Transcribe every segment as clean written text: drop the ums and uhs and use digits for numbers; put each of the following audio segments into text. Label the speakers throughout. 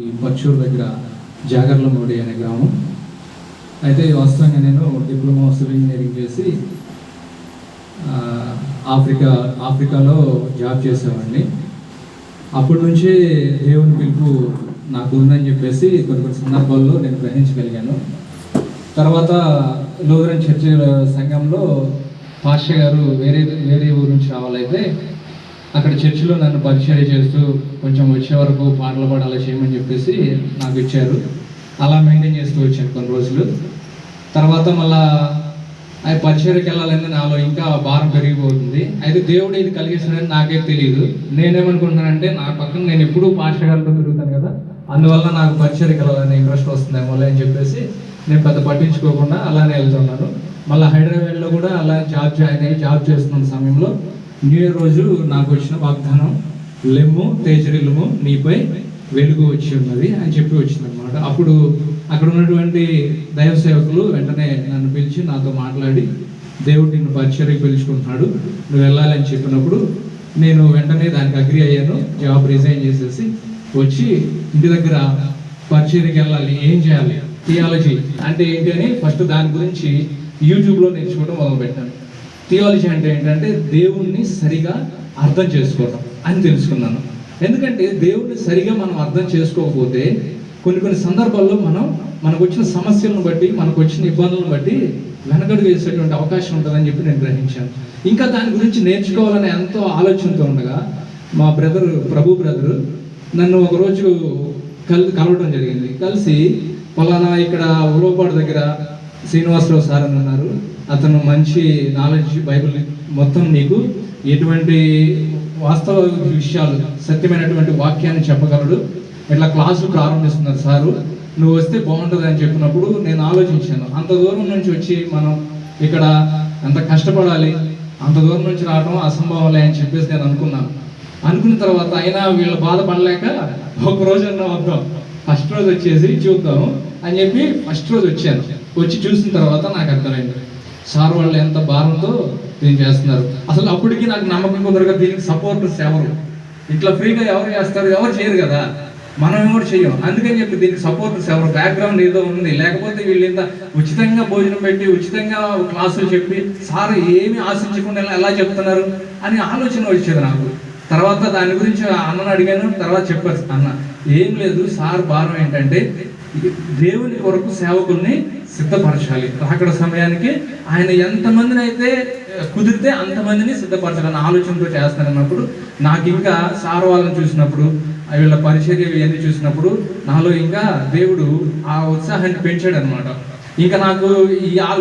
Speaker 1: ఈ పచ్చూరు దగ్గర జాగర్లమూడి అనే గ్రామం. అయితే వాస్తవంగా నేను డిప్లొమా సివిల్ ఇంజనీరింగ్ చేసి ఆఫ్రికాలో జాబ్ చేసేవాడిని. అప్పటి నుంచి దేవుని పిలుపు నాకు ఉందని చెప్పేసి కొన్ని సందర్భాల్లో నేను గ్రహించగలిగాను. తర్వాత లూథరన్ చర్చ్ సంఘంలో పాస్టర్ గారు వేరే ఊరు నుంచి రావాలైతే అక్కడ చర్చిలో నన్ను పరిచయం చేస్తూ కొంచెం వచ్చే వరకు పాటలు పాడాలి చేయమని చెప్పేసి నాకు ఇచ్చారు. అలా మెయింటైన్ చేస్తూ వచ్చాను కొన్ని రోజులు. తర్వాత మళ్ళా ఆ పరిచయకి వెళ్ళాలని నాలో ఇంకా భారం పెరిగిపోతుంది. అయితే దేవుడు ఇది కలిగేసాడని నాకే తెలియదు. నేనేమనుకుంటున్నానంటే నా పక్కన నేను ఎప్పుడూ పాస్టర్ గారితో తిరుగుతాను కదా, అందువల్ల నాకు పరిచయకి వెళ్ళాలని ఇంట్రెస్ట్ వస్తుందేమో అని చెప్పేసి నేను పెద్ద పట్టించుకోకుండా అలానే వెళ్తున్నాను. మళ్ళీ హైదరాబాద్లో కూడా అలా జాబ్ చేస్తున్న సమయంలో న్యూ ఇయర్ రోజు నాకు వచ్చిన వాగ్దానం, లెమ్ము తేజరిల్లుము నీపై వెలుగు వచ్చి ఉన్నది అని చెప్పి వచ్చింది అనమాట. అప్పుడు అక్కడ ఉన్నటువంటి దైవ సేవకులు వెంటనే నన్ను పిలిచి నాతో మాట్లాడి దేవుడు నిన్ను పరిచర్యకి పిలుచుకుంటున్నాడు, నువ్వు వెళ్ళాలని చెప్పినప్పుడు నేను వెంటనే దానికి అగ్రి అయ్యాను. జాబ్ రిజైన్ చేసేసి వచ్చి ఇంటి దగ్గర పరిచర్యకి వెళ్ళాలి, ఏం చేయాలి, థియాలజీ అంటే ఏంటి అని ఫస్ట్ దాని గురించి యూట్యూబ్లో నేర్చుకోవడం మొదలుపెట్టాను. థియాలజీ అంటే ఏంటంటే దేవుణ్ణి సరిగా అర్థం చేసుకోవడం అని తెలుసుకున్నాను. ఎందుకంటే దేవుణ్ణి సరిగా మనం అర్థం చేసుకోకపోతే కొన్ని సందర్భాల్లో మనకు వచ్చిన సమస్యలను బట్టి, మనకు వచ్చిన ఇబ్బందులను బట్టి వెనకడుగు వేసేటువంటి అవకాశం ఉంటుందని చెప్పి నేను గ్రహించాను. ఇంకా దాని గురించి నేర్చుకోవాలని ఎంతో ఆలోచనతో ఉండగా మా ప్రభు బ్రదరు నన్ను ఒకరోజు కలవడం జరిగింది. కలిసి పలానా ఇక్కడ ఉలవపాడు దగ్గర శ్రీనివాసరావు సార్ అని ఉన్నారు, అతను మంచి నాలెడ్జ్ బైబిల్ మొత్తం నీకు ఎటువంటి వాస్తవ విషయాలు సత్యమైనటువంటి వాక్యాన్ని చెప్పగలడు, ఇట్లా క్లాసులు ప్రారంభిస్తున్నారు సారు, నువ్వు వస్తే బాగుంటుంది అని చెప్పినప్పుడు నేను ఆలోచించాను. అంత దూరం నుంచి వచ్చి మనం ఇక్కడ ఎంత కష్టపడాలి, అంత దూరం నుంచి రావడం అసంభవంలే అని చెప్పేసి నేను అనుకున్న తర్వాత అయినా వీళ్ళు బాధపడలేక ఒకరోజు అన్న వద్దాం, ఫస్ట్ రోజు వచ్చేసి చూద్దాం అని చెప్పి ఫస్ట్ రోజు వచ్చాను. వచ్చి చూసిన తర్వాత నాకు అర్థమైంది సార్ వాళ్ళు ఎంత భారంతో దీన్ని చేస్తున్నారు. అసలు అప్పటికి నాకు నమ్మకం కుదరగా దీనికి సపోర్టర్స్ ఎవరు, ఇట్లా ఫ్రీగా ఎవరు చేస్తారు, ఎవరు చేయరు కదా, మనం ఎవరు చెయ్యం. అందుకని చెప్పి దీనికి సపోర్టర్స్ ఎవరు, బ్యాక్గ్రౌండ్ ఏదో ఉంది, లేకపోతే వీళ్ళు ఇంత ఉచితంగా భోజనం పెట్టి ఉచితంగా క్లాసులు చెప్పి సార్ ఏమి ఆశించకుండా ఎలా చెప్తున్నారు అని ఆలోచన వచ్చేది నాకు. తర్వాత దాని గురించి అన్నను అడిగాను. తర్వాత చెప్పారు అన్న, ఏం లేదు సార్ భారం ఏంటంటే దేవుని కొరకు సేవకుల్ని సిద్ధపరచాలి, రాకడ సమయానికి ఆయన ఎంతమందిని అయితే కుదిరితే అంతమందిని సిద్ధపరచాలని ఆలోచనతో చేస్తానన్నప్పుడు నాకు ఇంకా సార్ వాళ్ళని చూసినప్పుడు, వీళ్ళ పరిచర్య ఇవన్నీ చూసినప్పుడు నాలో ఇంకా దేవుడు ఆ ఉత్సాహాన్ని పెంచాడు అనమాట. ఇంకా నాకు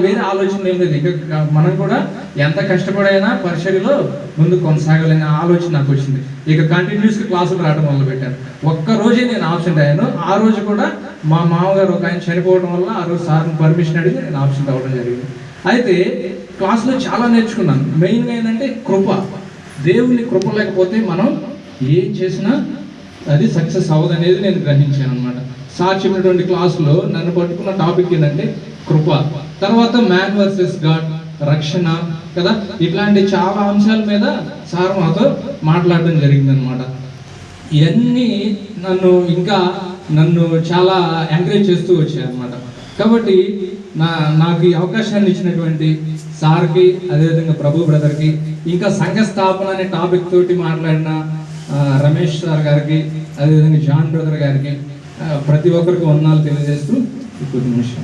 Speaker 1: వేరే ఆలోచన ఏం లేదు. ఇంకా మనం కూడా ఎంత కష్టపడైనా పరిచర్యలో ముందు కొనసాగాలనే ఆలోచన నాకు వచ్చింది. ఇక కంటిన్యూస్గా క్లాసులు రావడం మొదలు పెట్టాను. ఒక్కరోజే నేను ఆబ్సెంట్ అయ్యాను. ఆ రోజు కూడా మా మామగారు ఒక ఆయన చనిపోవడం వల్ల ఆ రోజు సార్ని పర్మిషన్ అడిగి నేను ఆబ్సెంట్ అవ్వడం జరిగింది. అయితే క్లాసులో చాలా నేర్చుకున్నాను. మెయిన్గా ఏంటంటే కృప, దేవుని కృప లేకపోతే మనం ఏం చేసినా అది సక్సెస్ అవ్వదు అనేది నేను గ్రహించాను అనమాట. సార్ చెప్పినటువంటి క్లాసులో నన్ను పట్టుకున్న టాపిక్ ఏంటంటే కృప, తర్వాత మ్యాన్ వర్సెస్ గాడ్, రక్షణ కదా, ఇట్లాంటి చాలా అంశాల మీద సార్ మాతో మాట్లాడడం జరిగిందనమాట. ఇవన్నీ నన్ను చాలా ఎంకరేజ్ చేస్తూ వచ్చాయి అనమాట. కాబట్టి నాకు ఈ అవకాశాన్ని ఇచ్చినటువంటి సార్కి, అదేవిధంగా ప్రభు బ్రదర్కి, ఇంకా సంఘ స్థాపన అనే టాపిక్ తోటి మాట్లాడిన రమేష్ సార్ గారికి, అదేవిధంగా జాన్ బ్రదర్ గారికి, ప్రతి ఒక్కరికి వందనాలు తెలియజేస్తూ ఇప్పుడు నిమిషం